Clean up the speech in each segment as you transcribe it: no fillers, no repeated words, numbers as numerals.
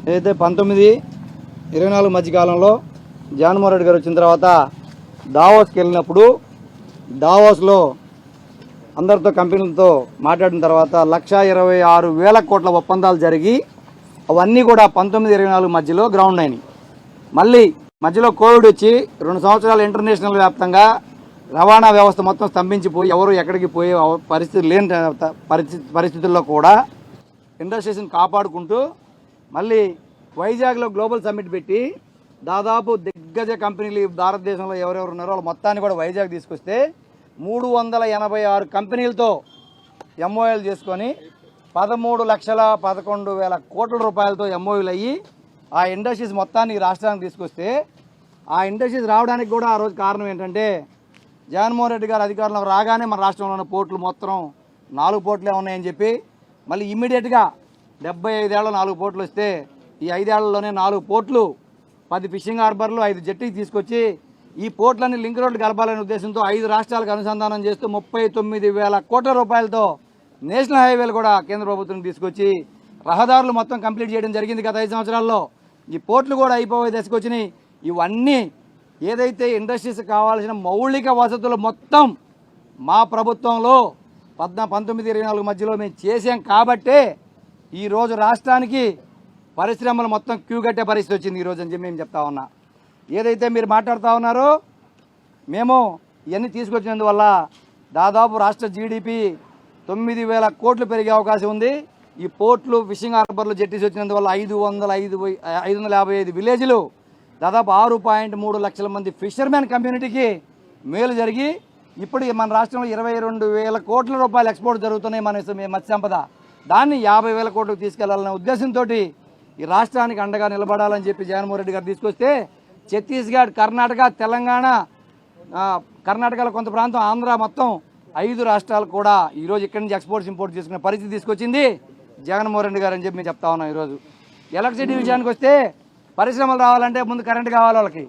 ఏదైతే 19-24 మధ్యకాలంలో జగన్మోహన్ రెడ్డి గారు వచ్చిన తర్వాత దావోస్కి వెళ్ళినప్పుడు దావోస్లో అందరితో కంపెనీలతో మాట్లాడిన తర్వాత 1,26,000 కోట్ల ఒప్పందాలు జరిగి అవన్నీ కూడా 19-24 మధ్యలో గ్రౌండ్ అయినాయి. మళ్ళీ మధ్యలో కోవిడ్ వచ్చి 2 సంవత్సరాలు ఇంటర్నేషనల్ వ్యాప్తంగా రవాణా వ్యవస్థ మొత్తం స్తంభించిపోయి ఎవరు ఎక్కడికి పోయే పరిస్థితి లేని పరిస్థితుల్లో కూడా ఇండస్ట్రీస్ని కాపాడుకుంటూ మళ్ళీ వైజాగ్లో గ్లోబల్ సమ్మిట్ పెట్టి దాదాపు దిగ్గజ కంపెనీలు భారతదేశంలో ఎవరెవరు ఉన్నారో వాళ్ళ మొత్తాన్ని కూడా వైజాగ్ తీసుకొస్తే 386 కంపెనీలతో ఎంఓఎల్ చేసుకొని 13,11,000 కోట్ల రూపాయలతో ఎంఓఎల్ అయ్యి ఆ ఇండస్ట్రీస్ మొత్తాన్ని రాష్ట్రానికి తీసుకొస్తే ఆ ఇండస్ట్రీస్ రావడానికి కూడా ఆ రోజు కారణం ఏంటంటే జగన్మోహన్ రెడ్డి గారు అధికారంలో రాగానే మన రాష్ట్రంలో ఉన్న పోర్టులు మొత్తం 4 పోర్టులే ఉన్నాయని చెప్పి మళ్ళీ ఇమ్మీడియట్గా 75 ఏళ్ళలో 4 పోర్టులు వస్తే ఈ 5 ఏళ్లలోనే 4 పోర్టులు 10 ఫిషింగ్ హార్బర్లు 5 జెట్టీకి తీసుకొచ్చి ఈ పోర్టులన్నీ లింక్ రోడ్లు కలపాలనే ఉద్దేశంతో 5 రాష్ట్రాలకు అనుసంధానం చేస్తూ 39,000 కోట్ల రూపాయలతో నేషనల్ హైవేలు కూడా కేంద్ర ప్రభుత్వం తీసుకొచ్చి రహదారులు మొత్తం కంప్లీట్ చేయడం జరిగింది గత 5 సంవత్సరాల్లో. ఈ పోర్టులు కూడా అయిపోయే దశకు వచ్చినాయి. ఇవన్నీ ఏదైతే ఇండస్ట్రీస్ కావాల్సిన మౌలిక వసతులు మొత్తం మా ప్రభుత్వంలో 19-24 మధ్యలో మేము చేసాం కాబట్టే ఈరోజు రాష్ట్రానికి పరిశ్రమలు మొత్తం క్యూ కట్టే పరిస్థితి వచ్చింది ఈరోజు అని చెప్పి మేము చెప్తా ఉన్నా. ఏదైతే మీరు మాట్లాడుతూ ఉన్నారో మేము ఇవన్నీ తీసుకొచ్చినందువల్ల దాదాపు రాష్ట్ర జీడిపి 9,000 కోట్లు పెరిగే అవకాశం ఉంది. ఈ పోర్ట్లు ఫిషింగ్ హార్బర్లు జెట్టీస్ వచ్చినందువల్ల 555 విలేజ్లు దాదాపు 6.3 లక్షల మంది ఫిషర్మెన్ కమ్యూనిటీకి మేలు జరిగి ఇప్పుడు మన రాష్ట్రంలో 22,000 కోట్ల రూపాయలు ఎక్స్పోర్ట్ జరుగుతున్నాయి మన మత్స్య సంపద. దాన్ని 50,000 కోట్లకు తీసుకెళ్లాలనే ఉద్దేశంతో ఈ రాష్ట్రానికి అండగా నిలబడాలని చెప్పి జగన్మోహన్ రెడ్డి గారు తీసుకొస్తే ఛత్తీస్గఢ్, కర్ణాటక, తెలంగాణ, కర్ణాటకలో కొంత ప్రాంతం, ఆంధ్ర మొత్తం 5 రాష్ట్రాలు కూడా ఈరోజు ఇక్కడి నుంచి ఎక్స్పోర్ట్స్ ఇంపోర్ట్ చేసుకునే పరిస్థితి తీసుకొచ్చింది జగన్మోహన్ రెడ్డి గారు అని చెప్పి మేము చెప్తా ఉన్నాం. ఈరోజు ఎలక్ట్రిసిటీ విషయానికి వస్తే పరిశ్రమలు రావాలంటే ముందు కరెంటు కావాలి. వాళ్ళకి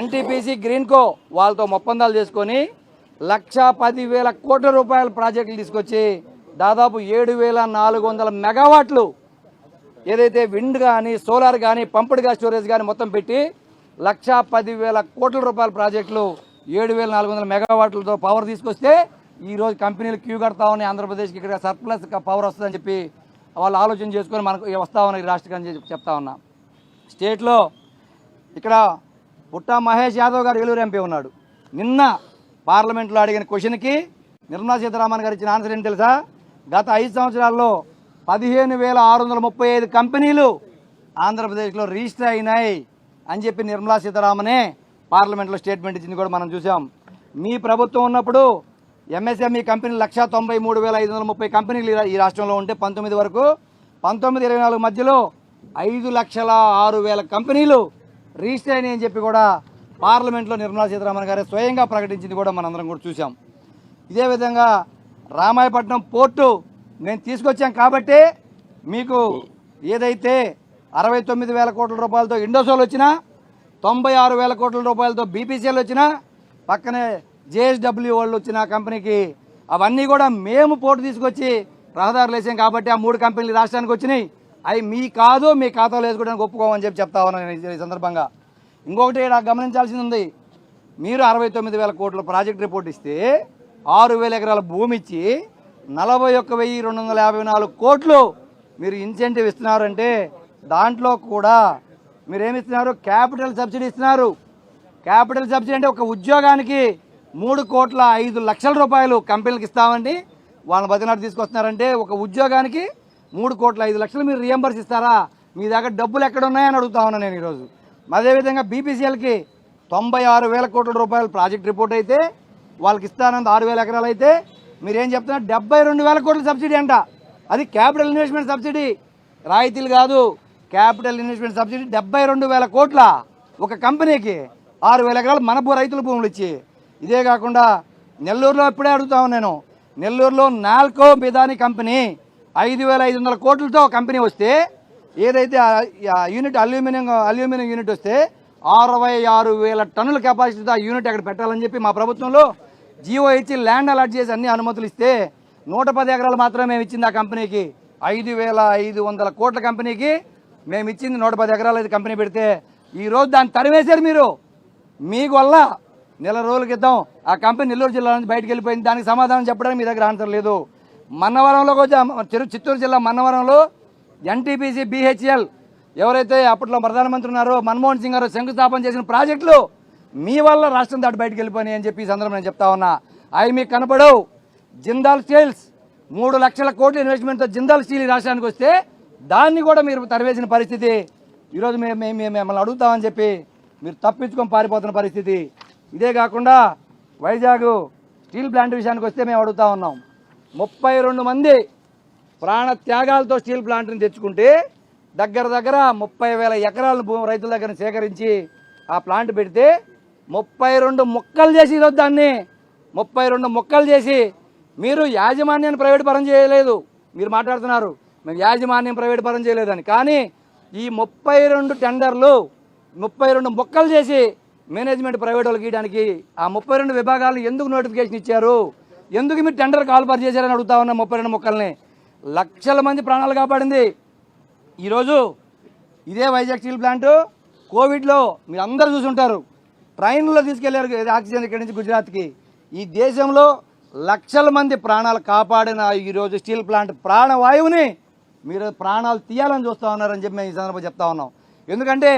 ఎన్టీపీసీ, గ్రీన్కో వాళ్ళతో ఒప్పందాలు చేసుకొని 1,10,000 కోట్ల రూపాయల ప్రాజెక్టులు తీసుకొచ్చి దాదాపు 7,400 మెగావాట్లు ఏదైతే విండ్ కానీ సోలార్ కానీ పంప్డ్ గ్యాస్ స్టోరేజ్ కానీ మొత్తం పెట్టి 1,10,000 కోట్ల రూపాయల ప్రాజెక్టులు 7,400 మెగావాట్లతో పవర్ తీసుకొస్తే ఈరోజు కంపెనీలు క్యూ కడతా ఉన్నాయి. ఆంధ్రప్రదేశ్కి ఇక్కడ సర్ప్లస్ పవర్ వస్తుందని చెప్పి వాళ్ళు ఆలోచన చేసుకొని మనకు వస్తా ఉన్నాయి ఈ రాష్ట్రానికి చెప్తా ఉన్నా. స్టేట్లో ఇక్కడ పుట్టా మహేష్ యాదవ్ గారు ఏలూరు ఎంపీ ఉన్నాడు. నిన్న పార్లమెంట్లో అడిగిన క్వశ్చన్కి నిర్మలా సీతారామన్ గారు ఇచ్చిన ఆన్సర్ ఏంటి తెలుసా? గత 5 సంవత్సరాల్లో 15,635 కంపెనీలు ఆంధ్రప్రదేశ్లో రిజిస్టర్ అయినాయి అని చెప్పి నిర్మలా సీతారామనే పార్లమెంట్లో స్టేట్మెంట్ ఇచ్చింది కూడా మనం చూసాం. మీ ప్రభుత్వం ఉన్నప్పుడు ఎంఎస్ఎంఈ కంపెనీలు 1,93,530 కంపెనీలు ఈ రాష్ట్రంలో ఉంటే 19 వరకు 19-24 మధ్యలో 5,06,000 కంపెనీలు రిజిస్టర్ అయినాయి అని చెప్పి కూడా పార్లమెంట్లో నిర్మలా సీతారామన్ గారే స్వయంగా ప్రకటించింది కూడా మనందరం కూడా చూసాం. ఇదే విధంగా రామాయపట్నం పోర్టు మేము తీసుకొచ్చాం కాబట్టి మీకు ఏదైతే 69,000 కోట్ల రూపాయలతో ఇండోసోల్ వచ్చినా, 96,000 కోట్ల రూపాయలతో బీపీసీఎల్ వచ్చినా, పక్కనే జేఎస్డబ్ల్యూ వాళ్ళు వచ్చిన కంపెనీకి అవన్నీ కూడా మేము పోర్టు తీసుకొచ్చి రహదారులు వేసాం కాబట్టి ఆ 3 కంపెనీలు రాష్ట్రానికి వచ్చినాయి. అవి మీ కాదు, మీ ఖాతాలో వేసుకోవడానికి ఒప్పుకోమని చెప్పి చెప్తా ఉన్నాను ఈ సందర్భంగా. ఇంకొకటి నాకు గమనించాల్సింది ఉంది. మీరు 69,000 కోట్ల ప్రాజెక్ట్ రిపోర్ట్ ఇస్తే 6,000 ఎకరాల భూమి ఇచ్చి 41,254 కోట్లు మీరు ఇన్సెంటివ్ ఇస్తున్నారంటే దాంట్లో కూడా మీరేమిస్తున్నారు? క్యాపిటల్ సబ్సిడీ ఇస్తున్నారు. క్యాపిటల్ సబ్సిడీ అంటే ఒక ఉద్యోగానికి 3,05,00,000 రూపాయలు కంపెనీలకు ఇస్తామండి. వాళ్ళని బతినాడు తీసుకొస్తున్నారంటే ఒక ఉద్యోగానికి 3,05,00,000 మీరు రియంబర్స్ ఇస్తారా? మీ దగ్గర డబ్బులు ఎక్కడ ఉన్నాయని అడుగుతా ఉన్నాను నేను ఈరోజు. అదేవిధంగా బీపీసీఎల్కి 96,000 కోట్ల రూపాయలు ప్రాజెక్ట్ రిపోర్ట్ అయితే వాళ్ళకి ఇస్తానంత 6,000 ఎకరాలు అయితే మీరేం చెప్తున్నారు? 72,000 కోట్ల సబ్సిడీ అంట. అది క్యాపిటల్ ఇన్వెస్ట్మెంట్ సబ్సిడీ, రాయితీలు కాదు. క్యాపిటల్ ఇన్వెస్ట్మెంట్ సబ్సిడీ 72,000 కోట్ల ఒక కంపెనీకి 6,000 ఎకరాలు మన రైతుల భూములు ఇచ్చి. ఇదే కాకుండా నెల్లూరులో ఇప్పుడే అడుగుతాను నేను, నెల్లూరులో నాల్కో బిదాని కంపెనీ 5,500 కోట్లతో కంపెనీ వస్తే ఏదైతే యూనిట్ అల్యూమినియం యూనిట్ వస్తే 66,000 టన్నుల కెపాసిటీతో ఆ యూనిట్ అక్కడ పెట్టాలని చెప్పి మా ప్రభుత్వంలో జీవో ఇచ్చి ల్యాండ్ అలాట్ చేసి అన్ని అనుమతులు ఇస్తే 110 ఎకరాలు మాత్రమే మేము ఇచ్చింది ఆ కంపెనీకి. 5,500 కోట్ల కంపెనీకి మేము ఇచ్చింది 110 ఎకరాలు అయితే కంపెనీ పెడితే ఈరోజు దాన్ని తరివేశారు మీరు. మీకు వల్ల నెల రోజుల క్రితం ఆ కంపెనీ నెల్లూరు జిల్లా నుంచి బయటకు వెళ్ళిపోయింది. దానికి సమాధానం చెప్పడానికి మీ దగ్గర ఆన్సర్ లేదు. మన్నవరంలోకి వచ్చి చిత్తూరు జిల్లా మన్నవరంలో ఎన్టీపీసీ BHEL ఎవరైతే అప్పట్లో ప్రధానమంత్రి ఉన్నారో మన్మోహన్ సింగ్ గారు శంకుస్థాపన చేసిన ప్రాజెక్టులు మీ వల్ల రాష్ట్రం దాటి బయటకు వెళ్ళిపోయినాయి అని చెప్పి ఈ సందర్భంగా నేను చెప్తా ఉన్నా. అవి మీకు కనపడవు. జిందాల్ స్టీల్స్ 3 లక్షల కోట్ల ఇన్వెస్ట్మెంట్తో జిందాల్ స్టీల్ రాష్ట్రానికి వస్తే దాన్ని కూడా మీరు తరివేసిన పరిస్థితి. ఈరోజు మేము మిమ్మల్ని అడుగుతామని చెప్పి మీరు తప్పించుకొని పారిపోతున్న పరిస్థితి. ఇదే కాకుండా వైజాగ్ స్టీల్ ప్లాంట్ విషయానికి వస్తే మేము అడుగుతా ఉన్నాం. 32 మంది ప్రాణ త్యాగాలతో స్టీల్ ప్లాంట్ని తెచ్చుకుంటే దగ్గర 30,000 ఎకరాలను రైతుల దగ్గర సేకరించి ఆ ప్లాంట్ పెడితే 32 ముక్కలు చేసి ఈరోజు దాన్ని 32 ముక్కలు చేసి మీరు యాజమాన్యాన్ని ప్రైవేట్ పరం చేయలేదు. మీరు మాట్లాడుతున్నారు మేము యాజమాన్యం ప్రైవేట్ పరం చేయలేదని. కానీ ఈ 32 టెండర్లు 32 ముక్కలు చేసి మేనేజ్మెంట్ ప్రైవేట్ వాళ్ళకి ఇవ్వడానికి ఆ 32 విభాగాలను ఎందుకు నోటిఫికేషన్ ఇచ్చారు? ఎందుకు మీరు టెండర్ కాల్ఫర్ చేశారని అడుగుతా ఉన్నా. 32 ముక్కల్ని లక్షల మంది ప్రాణాలు కాపాడింది. ఈరోజు ఇదే వైజాగ్ స్టీల్ ప్లాంటు కోవిడ్లో మీరు అందరూ చూసుంటారు. ట్రైన్లో తీసుకెళ్లారు ఆక్సిజన్ ఇక్కడి నుంచి గుజరాత్కి. ఈ దేశంలో లక్షల మంది ప్రాణాలు కాపాడిన ఈరోజు స్టీల్ ప్లాంట్ ప్రాణవాయువుని మీరు ప్రాణాలు తీయాలని చూస్తూ ఉన్నారని చెప్పి మేము ఈ సందర్భంగా చెప్తా ఉన్నాం. ఎందుకంటే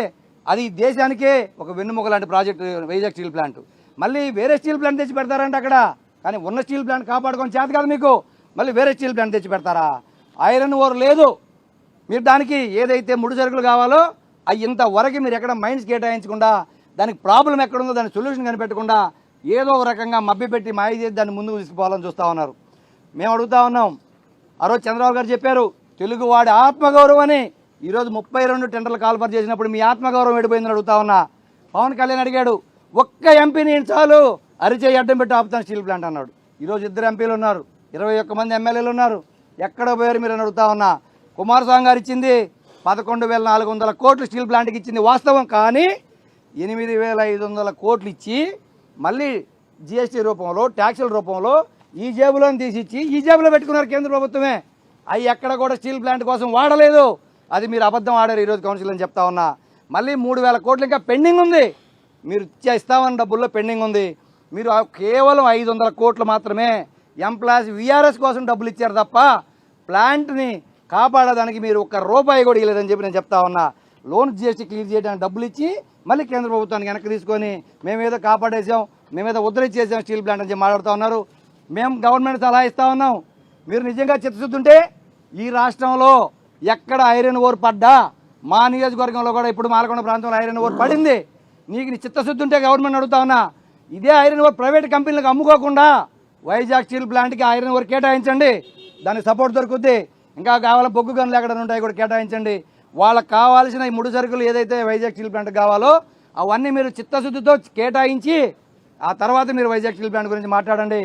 అది దేశానికే ఒక వెన్నుముక లాంటి ప్రాజెక్టు వైజాగ్ స్టీల్ ప్లాంట్. మళ్ళీ వేరే స్టీల్ ప్లాంట్ తెచ్చి పెడతారంటే అక్కడ, కానీ ఉన్న స్టీల్ ప్లాంట్ కాపాడుకొని చేత కాదు మీకు. మళ్ళీ వేరే స్టీల్ ప్లాంట్ తెచ్చి పెడతారా? ఐరన్ ఓర్ లేదు. మీరు దానికి ఏదైతే ముడి సరుకులు కావాలో అవి ఇంతవరకు మీరు ఎక్కడ మైండ్స్ కేటాయించకుండా దానికి ప్రాబ్లం ఎక్కడుందో దానికి సొల్యూషన్ కనిపెట్టకుండా ఏదో ఒక రకంగా మభ్యపెట్టి మాయ చేసి దాన్ని ముందుకు తీసుకుపోవాలని చూస్తూ ఉన్నారు. మేము అడుగుతా ఉన్నాం. ఆ రోజు చంద్రబాబు గారు చెప్పారు తెలుగువాడి ఆత్మగౌరవం అని. ఈరోజు 32 టెండర్లు కాల్ఫర్ చేసినప్పుడు మీ ఆత్మగౌరవం ఎడిపోయిందని అడుగుతా ఉన్నా. పవన్ కళ్యాణ్ అడిగాడు ఒక్క ఎంపీ నేను చాలు అరిచేయి అడ్డం పెట్టి ఆపుతాను స్టీల్ ప్లాంట్ అన్నాడు. ఈరోజు 2 ఎంపీలు ఉన్నారు, 21 మంది ఎమ్మెల్యేలు ఉన్నారు. ఎక్కడ పోయారు మీరు అని అడుగుతా ఉన్నా. కుమారస్వామి గారు ఇచ్చింది 11,400 కోట్లు స్టీల్ ప్లాంట్కి ఇచ్చింది వాస్తవం. కానీ 8,500 కోట్లు ఇచ్చి మళ్ళీ GST రూపంలో ట్యాక్సుల రూపంలో ఈ జేబులో తీసిచ్చి ఈ జేబులో పెట్టుకున్నారు కేంద్ర ప్రభుత్వమే. అవి ఎక్కడ కూడా స్టీల్ ప్లాంట్ కోసం వాడలేదు. అది మీరు అబద్ధం ఆడారు ఈరోజు కౌన్సిల్ అని చెప్తా ఉన్నా. మళ్ళీ 3,000 కోట్లు ఇంకా పెండింగ్ ఉంది. మీరు ఇస్తామన్న డబ్బుల్లో పెండింగ్ ఉంది. మీరు కేవలం 500 కోట్లు మాత్రమే ఎంప్లాయీస్ VRS కోసం డబ్బులు ఇచ్చారు తప్ప ప్లాంట్ని కాపాడడానికి మీరు ₹1 కూడా ఇవ్వలేదని చెప్పి నేను చెప్తా ఉన్నా. లోన్ GST క్లియర్ చేయడానికి డబ్బులు ఇచ్చి మళ్ళీ కేంద్ర ప్రభుత్వానికి వెనక్కి తీసుకొని మేమేదో కాపాడేసాం, మేమేదో ఉద్ధరించేసాం స్టీల్ ప్లాంట్ అని చెప్పి మాట్లాడుతూ ఉన్నారు. మేము గవర్నమెంట్ సలహా ఇస్తూ ఉన్నాం. మీరు నిజంగా చిత్తశుద్ధి ఉంటే ఈ రాష్ట్రంలో ఎక్కడ ఐరన్ ఓర్ పడ్డా మా నియోజకవర్గంలో కూడా ఇప్పుడు మాలకొండ ప్రాంతంలో ఐరన్ ఓర్ పడింది. నీకు చిత్తశుద్ధి ఉంటే గవర్నమెంట్ అడుగుతా ఉన్నా ఇదే ఐరన్ ఓర్ ప్రైవేట్ కంపెనీలకు అమ్ముకోకుండా వైజాగ్ స్టీల్ ప్లాంట్కి ఐరన్ ఓర్ కేటాయించండి. దానికి సపోర్ట్ దొరుకుద్ది. ఇంకా కావాలా బొగ్గు గనులు ఎక్కడ ఉంటాయి కూడా కేటాయించండి. వాళ్ళకి కావాల్సిన ఈ ముడి సరుకులు ఏదైతే వైజాగ్ స్టీల్ ప్లాంట్ కావాలో అవన్నీ మీరు చిత్తశుద్ధితో కేటాయించి ఆ తర్వాత మీరు వైజాగ్ స్టీల్ ప్లాంట్ గురించి మాట్లాడండి.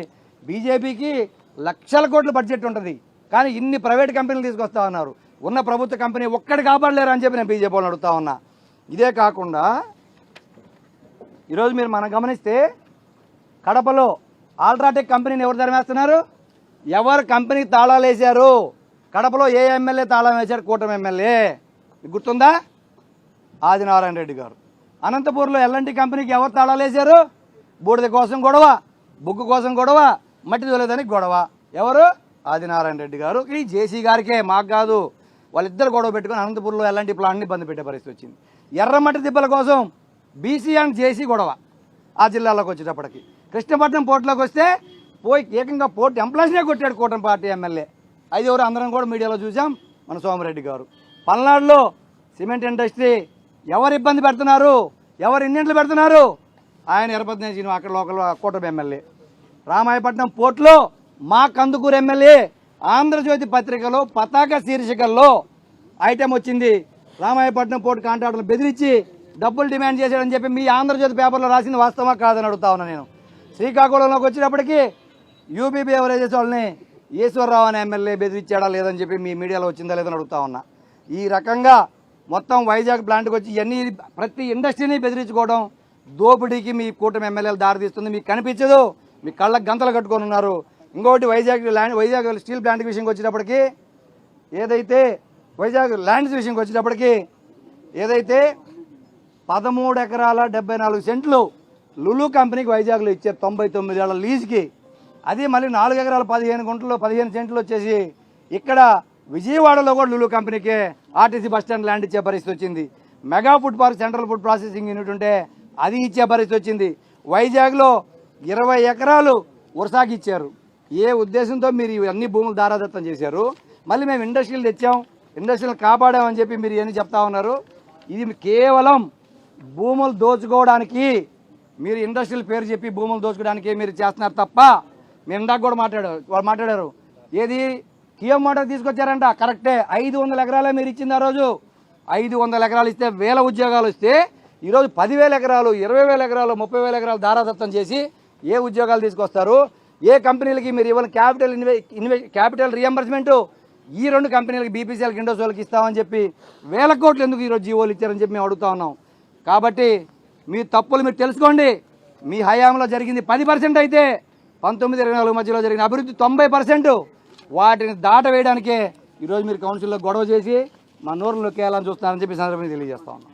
బీజేపీకి లక్షల కోట్ల బడ్జెట్ ఉంటుంది, కానీ ఇన్ని ప్రైవేట్ కంపెనీలు తీసుకొస్తా ఉన్నారు. ఉన్న ప్రభుత్వ కంపెనీ ఒక్కటి కాపాడలేరు అని చెప్పి నేను బీజేపీ వాళ్ళని అడుగుతా ఉన్నా. ఇదే కాకుండా ఈరోజు మీరు మనం గమనిస్తే కడపలో అల్ట్రాటెక్ కంపెనీని ఎవరు తరిమేస్తున్నారు? ఎవరు కంపెనీ తాళాలు వేశారు? కడపలో ఏ ఎమ్మెల్యే తాళం వేశారు? కూటమి ఎమ్మెల్యే. గుర్తుందా? ఆదినారాయణ రెడ్డి గారు. అనంతపూర్లో L&T కంపెనీకి ఎవరు తాళాలు వేశారు? బూడిద కోసం గొడవ, బొగ్గు కోసం గొడవ, మట్టి తోలేదానికి గొడవ. ఎవరు? ఆదినారాయణ రెడ్డి గారు. ఈ జేసీ గారికే, మాకు కాదు. వాళ్ళిద్దరు గొడవ పెట్టుకుని అనంతపూర్లో L&T ప్లాంట్ని బంద్ పెట్టే పరిస్థితి వచ్చింది. ఎర్రమట్టి దిబ్బల కోసం బీసీ అండ్ జేసీ గొడవ ఆ జిల్లాలోకి వచ్చేటప్పటికి. కృష్ణపట్నం పోర్టులోకి వస్తే పోయి ఏకంగా పోర్టు ఎంప్లాయీస్నే కొట్టాడు కూటమి పార్టీ ఎమ్మెల్యే. అది ఎవరు అందరం కూడా మీడియాలో చూసాం. మన సోమిరెడ్డి గారు. పల్నాడులో సిమెంట్ ఇండస్ట్రీ ఎవరు ఇబ్బంది పెడుతున్నారు? ఎవరు ఇన్నింట్లు పెడుతున్నారు? ఆయన ఎరపతినే శ్రీను అక్కడ లోకల్ కూటమి ఎమ్మెల్యే. రామాయపట్నం పోర్టులో మా కందుకూరు ఎమ్మెల్యే ఆంధ్రజ్యోతి పత్రికలో పతాక శీర్షికల్లో ఐటెం వచ్చింది. రామాయపట్నం పోర్టు కాంట్రాక్టర్లు బెదిరించి డబ్బులు డిమాండ్ చేశాడని చెప్పి మీ ఆంధ్రజ్యోతి పేపర్లో రాసింది వాస్తవమా కాదని అడుగుతా ఉన్నా నేను. శ్రీకాకుళంలోకి వచ్చినప్పటికీ యూబీబీ ఎవరేజెస్ వాళ్ళని ఈశ్వరరావు అనే ఎమ్మెల్యే బెదిరించాడా లేదని చెప్పి మీ మీడియాలో వచ్చిందా లేదని అడుగుతా ఉన్నా. ఈ రకంగా మొత్తం వైజాగ్ ప్లాంట్కి వచ్చి ఇవన్నీ ప్రతి ఇండస్ట్రీని బెదిరించుకోవడం దోపిడీకి మీ కూటమి ఎమ్మెల్యేలు దారితీస్తుంది. మీకు కనిపించదు, మీ కళ్ళకు గంతలు కట్టుకొని ఉన్నారు. ఇంకోటి వైజాగ్ స్టీల్ ప్లాంట్ విషయంకి వచ్చేటప్పటికి ఏదైతే వైజాగ్ ల్యాండ్స్ విషయంకి వచ్చేటప్పటికి ఏదైతే 13 ఎకరాల 74 సెంట్లు లులు కంపెనీకి వైజాగ్లో ఇచ్చారు 99 ఏళ్ల లీజ్కి. అది మళ్ళీ 4 ఎకరాల 15 సెంట్లు వచ్చేసి ఇక్కడ విజయవాడలో కూడా లులు కంపెనీకే ఆర్టీసీ బస్టాండ్ ల్యాండ్ ఇచ్చే పరిస్థితి వచ్చింది. Mega food park central food processing unit ఉంటే అది ఇచ్చే పరిస్థితి వచ్చింది. వైజాగ్లో 20 ఎకరాలు ఉరసాకి ఇచ్చారు. ఏ ఉద్దేశంతో మీరు ఇవన్నీ భూములు దారాదత్తం చేశారు? మళ్ళీ మేము ఇండస్ట్రీలు తెచ్చాం, ఇండస్ట్రీలు కాపాడామని చెప్పి మీరు ఇవన్నీ చెప్తా ఉన్నారు. ఇది కేవలం భూములు దోచుకోవడానికి, మీరు ఇండస్ట్రియల్ పేరు చెప్పి భూములు దోచుకోవడానికి మీరు చేస్తున్నారు తప్ప, మేము ఇందాక కూడా వాళ్ళు మాట్లాడారు ఏది కియా మోటార్ తీసుకొచ్చారంట, కరెక్టే. 500 ఎకరాలే మీరు ఇచ్చింది ఆ రోజు. 500 ఎకరాలు ఇస్తే 1000 ఉద్యోగాలు వస్తే ఈరోజు 10,000 ఎకరాలు, 20,000 ఎకరాలు, 30,000 ఎకరాలు దారాదత్తం చేసి ఏ ఉద్యోగాలు తీసుకొస్తారు? ఏ కంపెనీలకి మీరు ఇవ్వాలి క్యాపిటల్ రియంబర్స్మెంట్? ఈ 2 కంపెనీలకి బీపీసీఎల్కి ఇండోసోల్కి ఇస్తామని చెప్పి 1000 కోట్లు ఎందుకు ఈరోజు జీవోలు ఇచ్చారని చెప్పి మేము అడుగుతా ఉన్నాం. కాబట్టి మీ తప్పులు మీరు తెలుసుకోండి. మీ హయాంలో జరిగింది 10% అయితే 19-24 మధ్యలో జరిగిన అభివృద్ధి 90%. వాటిని దాట వేయడానికే ఈరోజు మీరు కౌన్సిల్లో గొడవ చేసి మా నోరులోకి వేయాలని చూస్తున్నారని చెప్పి సందర్భంగా తెలియజేస్తా ఉన్నాం.